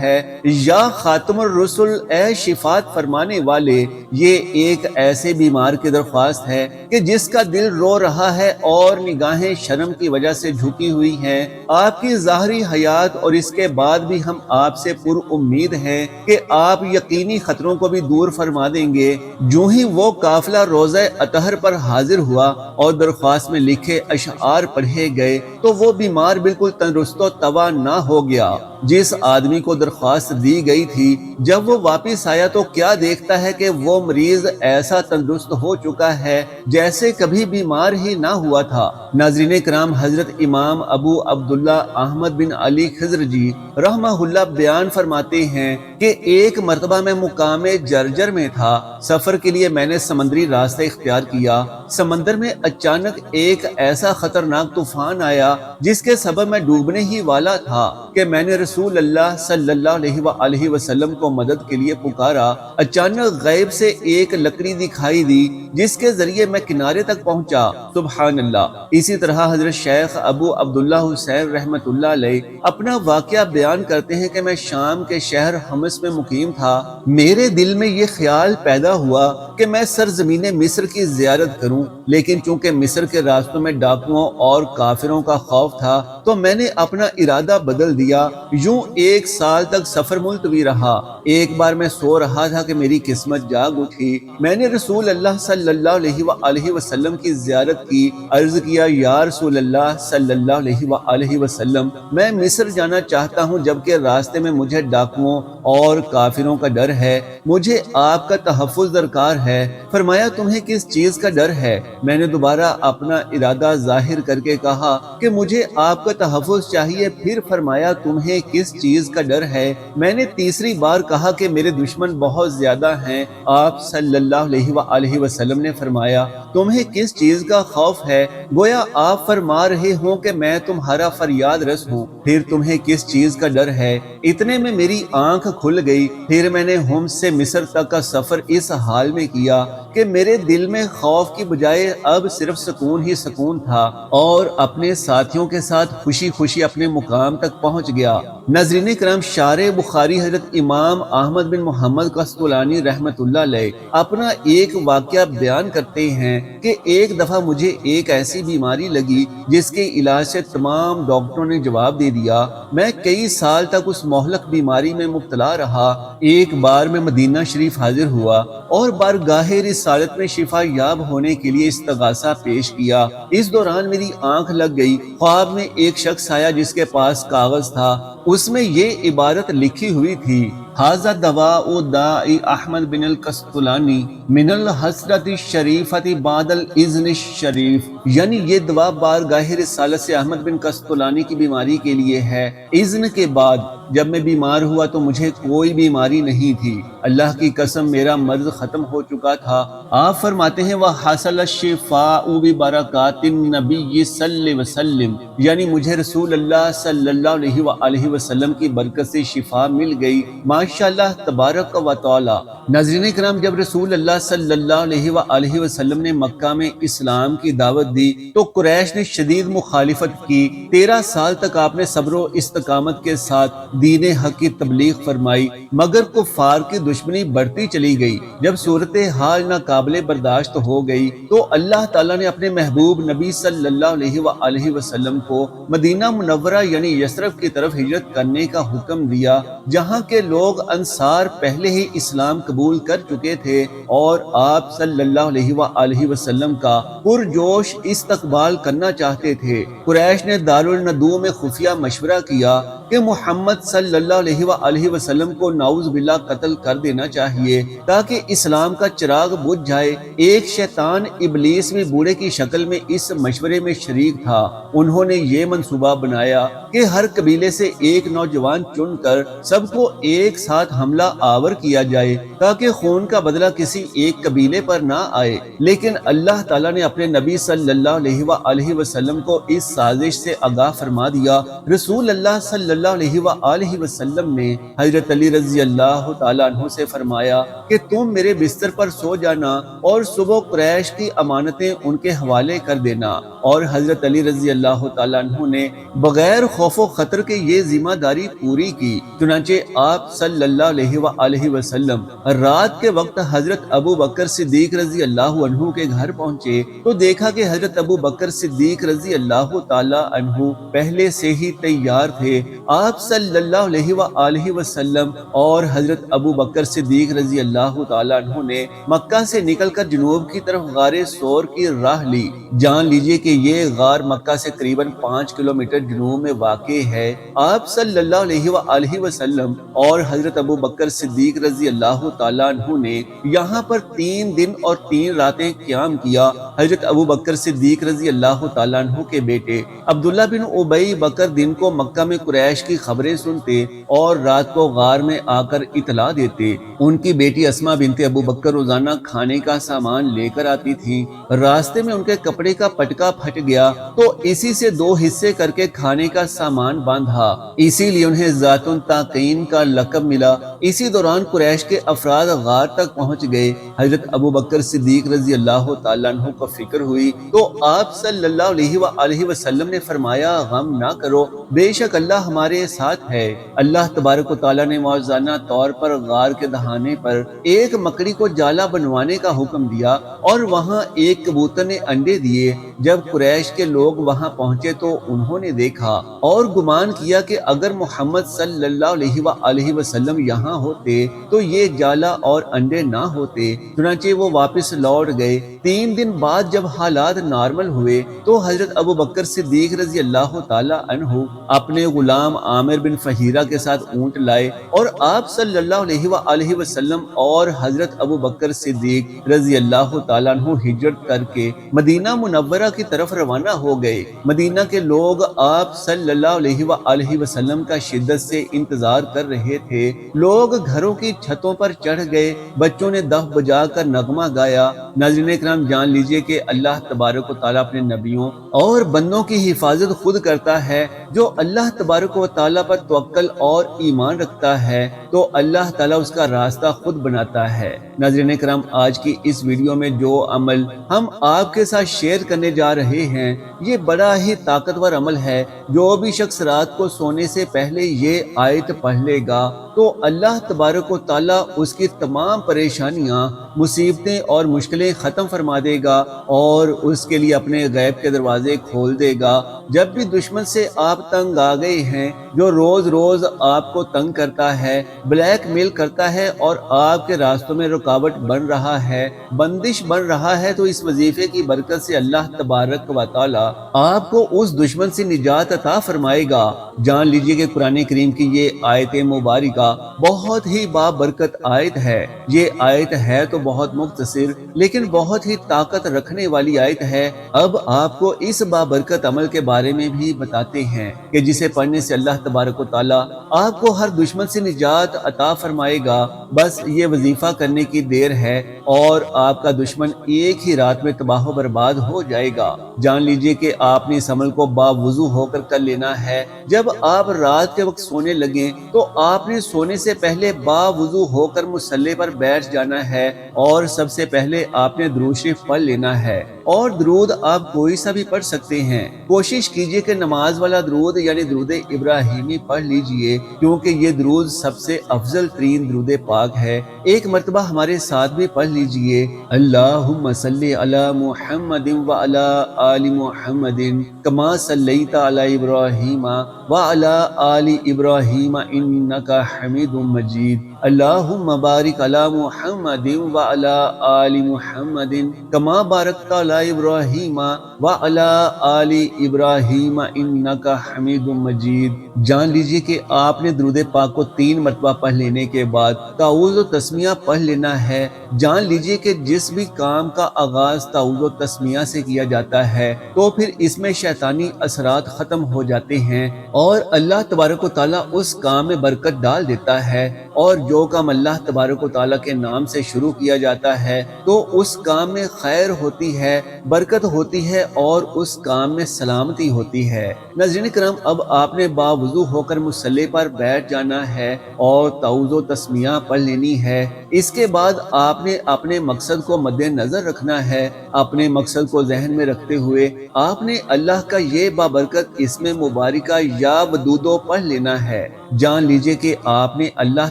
ہے، یا خاتم الرسل اے شفات فرمانے والے، یہ ایک ایسے بیمار کی درخواست ہے کہ جس کا دل رو رہا ہے اور نگاہیں شرم کی وجہ سے جھکی ہوئی ہیں۔ آپ کی ظاہری حیات اور اس کے بعد بھی ہم آپ سے پر امید ہیں کہ آپ یقینی خطروں کو بھی دور فرما دیں گے۔ جو ہی وہ قافلہ روضہ اطہر پر حاضر ہوا اور درخواست میں لکھے اشعار پڑھے گئے تو وہ بیمار بالکل تندرست و توانا ہو گیا۔ جس آدمی کو درخواست دی گئی تھی جب وہ واپس آیا تو کیا دیکھتا ہے کہ وہ مریض ایسا تندرست ہو چکا ہے جیسے کبھی بیمار ہی نہ ہوا تھا۔ ناظرین کرام، حضرت امام ابو عبداللہ احمد بن علی خضرجی رحمہ اللہ بیان فرماتے ہیں کہ ایک مرتبہ میں مقام جرجر میں تھا، سفر کے لیے میں نے سمندری راستہ اختیار کیا۔ سمندر میں اچانک ایک ایسا خطرناک طوفان آیا جس کے سبب میں ڈوبنے ہی والا تھا کہ میں نے رسول اللہ صلی اللہ علیہ وآلہ وسلم کو مدد کے لیے پکارا۔ اچانک غیب سے ایک لکڑی دکھائی دی جس کے ذریعے میں کنارے تک پہنچا۔ سبحان اللہ۔ اسی طرح حضرت شیخ ابو عبداللہ حسین رحمت اللہ علیہ اپنا واقعہ بیان کرتے ہیں کہ میں شام کے شہر حمص میں مقیم تھا۔ میرے دل میں یہ خیال پیدا ہوا کہ میں سرزمین مصر کی زیارت کروں، لیکن چونکہ مصر کے راستوں میں ڈاکوؤں اور کافروں کا خوف تھا تو میں نے اپنا ارادہ بدل دیا۔ یوں 1 سال تک سفر ملتوی رہا۔ ایک بار میں سو رہا تھا کہ میری قسمت جاگ اٹھی۔ میں نے رسول اللہ صلی اللہ علیہ وآلہ وسلم کی زیارت کی۔ عرض کیا، یا رسول اللہ صلی اللہ علیہ وآلہ وسلم، میں مصر جانا چاہتا ہوں جبکہ راستے میں مجھے ڈاکوؤں اور کافروں کا ڈر ہے۔ مجھے آپ کا تحفظ درکار ہے۔ فرمایا، تمہیں کس چیز کا ڈر ہے؟ میں نے دوبارہ اپنا ارادہ ظاہر کر کے کہا کہ مجھے آپ کا تحفظ چاہیے۔ پھر فرمایا، تمہیں کس چیز کا ڈر ہے؟ میں نے تیسری بار کہا کہ میرے دشمن بہت زیادہ ہیں۔ آپ صلی اللہ علیہ وآلہ وسلم نے فرمایا، تمہیں کس چیز کا خوف ہے؟ گویا آپ فرما رہے ہوں کہ میں تمہارا فریاد رس ہوں۔ پھر تمہیں کس چیز کا ڈر ہے؟ اتنے میں میری آنکھ کھل گئی۔ پھر میں نے حمص سے مصر تک کا سفر اس حال میں کیا کہ میرے دل میں خوف کی بجائے اب صرف سکون ہی سکون تھا، اور اپنے ساتھیوں کے ساتھ خوشی خوشی اپنے مقام تک پہنچ گیا۔ ناظرین کرام، شارح بخاری حضرت امام احمد بن محمد قسطلانی رحمت اللہ علیہ اپنا ایک واقعہ بیان کرتے ہیں کہ ایک دفعہ مجھے ایک ایسی بیماری لگی جس کے علاج سے تمام ڈاکٹروں نے جواب دے دیا۔ میں کئی سال تک اس مہلک بیماری میں مبتلا رہا۔ ایک بار میں مدینہ شریف حاضر ہوا اور بارگاہ رسالت میں شفا یاب ہونے کے لیے استغاثہ پیش کیا۔ اس دوران میری آنکھ لگ گئی۔ خواب میں ایک شخص آیا جس کے پاس کاغذ تھا، اس میں یہ عبارت لکھی ہوئی تھی، ھذا دواء داعی احمد بن القسطلانی من الحسرت الشریفۃ بعد الاذن الشریف، یعنی یہ دوا بارگاہ رسالت سے احمد بن قسطلانی کی بیماری کے لیے ہے۔ اذن کے بعد جب میں بیمار ہوا تو مجھے کوئی بیماری نہیں تھی، اللہ کی قسم میرا مرض ختم ہو چکا تھا۔ آپ فرماتے ہیں، وحصل الشفاء ببرکات النبی صلی اللہ علیہ وسلم، یعنی مجھے رسول اللہ صلی اللہ علیہ وآلہ وسلم کی برکت سے شفا مل گئی، ماشاءاللہ تبارک و تعالی۔ ناظرین کرام، جب رسول اللہ صلی اللہ علیہ وآلہ وسلم نے مکہ میں اسلام کی دعوت دی تو قریش نے شدید مخالفت کی۔ 13 سال تک آپ نے صبر و استقامت کے ساتھ دین حق کی تبلیغ فرمائی، مگر کفار کی دشمنی بڑھتی چلی گئی۔ جب صورتحال ناقابل برداشت ہو گئی تو اللہ تعالیٰ نے اپنے محبوب نبی صلی اللہ علیہ وآلہ وسلم کو مدینہ منورہ یعنی یثرب کی طرف ہجرت کرنے کا حکم دیا، جہاں کے لوگ انصار پہلے ہی اسلام قبول کر چکے تھے اور آپ صلی اللہ علیہ وآلہ وسلم کا پرجوش استقبال کرنا چاہتے تھے۔ قریش نے دارالندو میں خفیہ مشورہ کیا کہ محمد صلی اللہ علیہ وآلہ وسلم کو نعوذ باللہ قتل کر دینا چاہیے تاکہ اسلام کا چراغ بجھ جائے۔ ایک شیطان ابلیس بھی بوڑھے کی شکل میں اس مشورے میں شریک تھا۔ انہوں نے یہ منصوبہ بنایا کہ ہر قبیلے سے ایک نوجوان چن کر سب کو ایک ساتھ حملہ آور کیا جائے تاکہ خون کا بدلہ کسی ایک قبیلے پر نہ آئے، لیکن اللہ تعالیٰ نے اپنے نبی صلی اللہ علیہ وآلہ وسلم کو اس سازش سے آگاہ فرما دیا۔ رسول اللہ صلی اللہ علیہ وآلہ وسلم نے حضرت علی رضی اللہ تعالیٰ عنہ سے فرمایا کہ تم میرے بستر پر سو جانا اور صبح قریش کی امانتیں ان کے حوالے کر دینا، اور حضرت علی رضی اللہ تعالیٰ عنہ نے بغیر خوف و خطر کے یہ ذمہ داری پوری کی۔ چنانچہ آپ صلی اللہ علیہ وآلہ وسلم رات کے وقت حضرت ابو بکر صدیق رضی اللہ عنہ کے گھر پہنچے تو دیکھا کہ حضرت ابو بکر صدیق رضی اللہ تعالیٰ عنہ پہلے سے ہی تیار تھے۔ آپ صلی اللہ علیہ وآلہ وسلم اور حضرت ابو بکر صدیق رضی اللہ تعالیٰ عنہ نے مکہ سے نکل کر جنوب کی طرف غار ثور کی راہ لی۔ جان لیجئے کہ یہ غار مکہ سے قریباً 5 کلومیٹر جنوب میں واقع ہے۔ آپ صلی اللہ علیہ وآلہ وسلم اور حضرت ابو بکر صدیق رضی اللہ تعالیٰ عنہ نے یہاں پر 3 دن اور 3 راتیں قیام کیا۔ حضرت ابو بکر صدیق رضی اللہ تعالیٰ عنہ کے بیٹے عبداللہ بن ابی بکر دن کو مکہ میں قریش کی خبریں سنتے اور رات کو غار میں آ کر اطلاع دیتے۔ ان کی بیٹی اسما بنت ابو بکر روزانہ کھانے کا سامان لے کر آتی تھی۔ راستے میں ان کے کپڑے کا پٹکا پھٹ گیا تو اسی سے 2 حصے کر کے کھانے کا سامان باندھا، اسی لیے انہیں ذات التاقین کا لقب ملا۔ اسی دوران قریش کے افراد غار تک پہنچ گئے۔ حضرت ابو بکر صدیق رضی اللہ تعالیٰ عنہ کو فکر ہوئی تو آپ صلی اللہ علیہ وآلہ وسلم نے فرمایا غم نہ کرو، بے شک اللہ ہمارے ساتھ ہے۔ اللہ تبارک و تعالیٰ نے معجزانہ طور پر غار کے دہانے پر ایک مکڑی کو جالا بنوانے کا حکم دیا اور وہاں ایک کبوتر نے انڈے دیے۔ جب قریش کے لوگ وہاں پہنچے تو انہوں نے دیکھا اور گمان کیا کہ اگر محمد صلی اللہ علیہ وآلہ وسلم یہاں ہوتے تو یہ جالا اور انڈے نہ ہوتے، چنانچہ وہ واپس لوٹ گئے۔ 3 دن بعد جب حالات نارمل ہوئے تو حضرت ابو بکر صدیق رضی اللہ تعالی عنہ اپنے غلام عامر بن فہیرہ کے ساتھ اونٹ لائے اور آپ صلی اللہ علیہ وآلہ وسلم اور حضرت ابو بکر صدیق رضی اللہ تعالیٰ عنہ ہجرت کر کے مدینہ منورہ کی طرف روانہ ہو گئے۔ مدینہ کے لوگ آپ صلی اللہ علیہ وآلہ وسلم کا شدت سے انتظار کر رہے تھے۔ لوگ گھروں کی چھتوں پر چڑھ گئے، بچوں نے دف بجا کر نغمہ گایا۔ ناظرین اکرام، جان لیجئے کہ اللہ تبارک و تعالیٰ اپنے نبیوں اور بندوں کی حفاظت خود کرتا ہے۔ جو اللہ تبارک و تعالیٰ پر توکل اور ایمان رکھتا ہے تو اللہ تعالیٰ اس کا راستہ خود بناتا ہے۔ ناظرین اکرام، آج کی اس ویڈیو میں جو عمل ہم آپ کے ساتھ شیئر کرنے جا رہے ہیں یہ بڑا ہی طاقتور عمل ہے۔ جو بھی شخص رات کو سونے سے پہلے یہ آیت پڑھ لے گا تو اللہ تبارک و تعالیٰ اس کی تمام پریشانیاں، مصیبتیں اور مشکلیں ختم فرما دے گا اور اس کے لیے اپنے غیب کے دروازے کھول دے گا۔ جب بھی دشمن سے آپ تنگ آ گئے ہیں، جو روز روز آپ کو تنگ کرتا ہے، بلیک میل کرتا ہے اور آپ کے راستوں میں رکاوٹ بن رہا ہے، بندش بن رہا ہے، تو اس وظیفے کی برکت سے اللہ تبارک و تعالیٰ آپ کو اس دشمن سے نجات عطا فرمائے گا۔ جان لیجئے کہ قرآن کریم کی یہ آیت مبارکہ بہت ہی بابرکت آیت ہے۔ یہ آیت ہے تو بہت مختصر لیکن بہت ہی طاقت رکھنے والی آیت ہے۔ اب آپ کو اس بابرکت عمل کے بارے میں بھی بتاتے ہیں کہ جسے پڑھنے سے اللہ تبارک و تعالیٰ آپ کو ہر دشمن سے نجات عطا فرمائے گا۔ بس یہ وظیفہ کرنے کی دیر ہے اور آپ کا دشمن ایک ہی رات میں تباہ و برباد ہو جائے گا۔ جان لیجئے کہ آپ نے اس عمل کو باوضو ہو کر لینا ہے۔ جب آپ رات کے وقت سونے لگیں تو آپ نے سونے سے پہلے باوضو ہو کر مصلی پر بیٹھ جانا ہے اور سب سے پہلے آپ نے درود شریف پڑھ لینا ہے، اور درود آپ کوئی سا بھی پڑھ سکتے ہیں۔ کوشش کیجئے کہ نماز والا درود یعنی درود ابراہیمی پڑھ لیجئے، کیونکہ یہ درود سب سے افضل ترین درود پاک ہے۔ ایک مرتبہ ہمارے ساتھ بھی پڑھ لیجئے، اللہم صلی علی محمد وعلی آل محمد کما صلیت علی ابراہیم وعلی آل ابراہیم انک حمید مجید، اللہم بارک علی محمد وعلی آل محمد کما بارکت علی ابراہیم وعلی آل ابراہیم انک حمید مجید۔ جان لیجئے کہ آپ نے درود پاک کو 3 مرتبہ پڑھ لینے کے بعد تعوذ و تسمیہ پڑھ لینا ہے۔ جان لیجئے کہ جس بھی کام کا آغاز تعوذ و تسمیہ سے کیا جاتا ہے تو پھر اس میں شیطانی اثرات ختم ہو جاتے ہیں اور اللہ تبارک و تعالیٰ اس کام میں برکت ڈال دیتا ہے، اور جو کام اللہ تبارک و تعالیٰ کے نام سے شروع کیا جاتا ہے تو اس کام میں خیر ہوتی ہے، برکت ہوتی ہے اور اس کام میں سلامتی ہوتی ہے۔ ناظرین کرام، اب آپ نے باوضو ہو کر مصلی پر بیٹھ جانا ہے اور تعوذ و تسمیہ پڑھ لینی ہے۔ اس کے بعد آپ نے اپنے مقصد کو مد نظر رکھنا ہے۔ اپنے مقصد کو ذہن میں رکھتے ہوئے آپ نے اللہ کا یہ بابرکت اسم مبارکہ یا ودودو پڑھ لینا ہے۔ جان لیجئے کہ آپ نے اللہ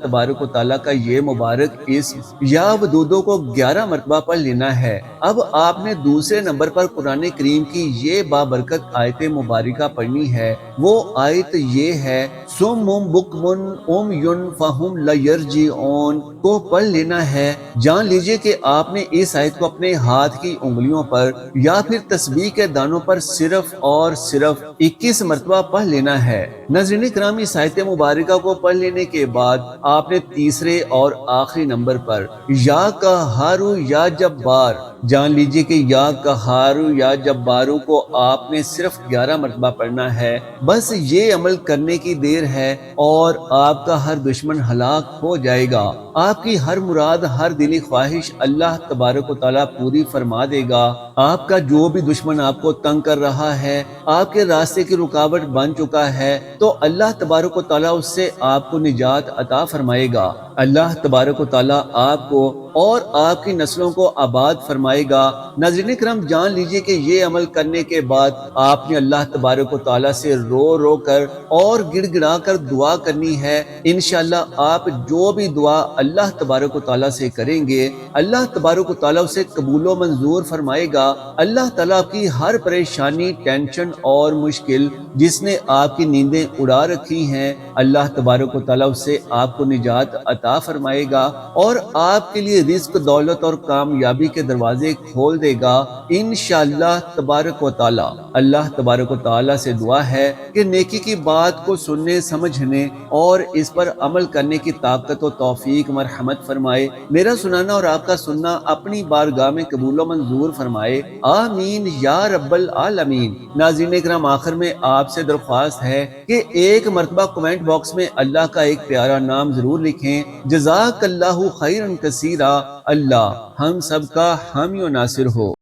تبارک و تعالیٰ کا یہ مبارک اسم یا ودودو کو 11 مرتبہ پڑھ لینا ہے۔ اب آپ نے دوسرے نمبر پر قرآن کریم کی یہ بابرکت آیت مبارکہ پڑھنی ہے۔ وہ آیت یہ ہے سُمٌّ بُکْمٌ عُمْیٌ فَہُمْ لَا یَرْجِعُونَ کو پڑھ لینا ہے۔ جان لیجئے کہ آپ نے اس آیت کو اپنے ہاتھ کی انگلیوں پر یا پھر تسبیح کے دانوں پر صرف اور صرف 21 مرتبہ پڑھ لینا ہے۔ ناظرین کرام، اس آیت مبارکہ کو پڑھ لینے کے بعد آپ نے تیسرے اور آخری نمبر پر یا قہارو یا جبار، جان لیجئے کہ یا قہارو یا جبارو کو آپ نے صرف 11 مرتبہ پڑھنا ہے۔ بس یہ عمل کرنے کی دیر ہے اور آپ کا ہر دشمن ہلاک ہو جائے گا۔ آپ کی ہر مراد، ہر دلی خواہش اللہ تبارک و تعالیٰ پوری فرما دے گا۔ آپ کا جو بھی دشمن آپ کو تنگ کر رہا ہے، آپ کے راستے کی رکاوٹ بن چکا ہے، تو اللہ تبارک و تعالیٰ اس سے آپ کو نجات عطا فرمائے گا۔ اللہ تبارک و تعالیٰ آپ کو اور آپ کی نسلوں کو آباد فرمائے گا۔ ناظرین کرام، جان لیجئے کہ یہ عمل کرنے کے بعد آپ نے اللہ تبارک و تعالیٰ سے رو رو کر اور گڑ گڑا کر دعا کرنی ہے۔ انشاءاللہ آپ جو بھی دعا اللہ تبارک و تعالیٰ سے کریں گے، اللہ تبارک و تعالیٰ اسے قبول و منظور فرمائے گا۔ اللہ تعالیٰ آپ کی ہر پریشانی، ٹینشن اور مشکل جس نے آپ کی نیندیں اڑا رکھی ہیں، اللہ تبارک و تعالیٰ اس سے آپ کو نجات عطا فرمائے گا اور آپ کے لیے رزق، دولت اور کامیابی کے دروازے کھول دے گا انشاءاللہ تبارک و تعالیٰ۔ اللہ تبارک و تعالیٰ سے دعا ہے کہ نیکی کی بات کو سننے، سمجھنے اور اس پر عمل کرنے کی طاقت و توفیق مرحمت فرمائے۔ میرا سنانا اور آپ کا سننا اپنی بارگاہ میں قبول و منظور فرمائے، آمین یا رب العالمین۔ ناظرین اکرام، آخر میں آپ سے درخواست ہے کہ ایک مرتبہ کمنٹ باکس میں اللہ کا ایک پیارا نام ضرور لکھیں۔ جزاک اللہ خیرا کثیرا۔ اللہ ہم سب کا حامی و ناصر ہو۔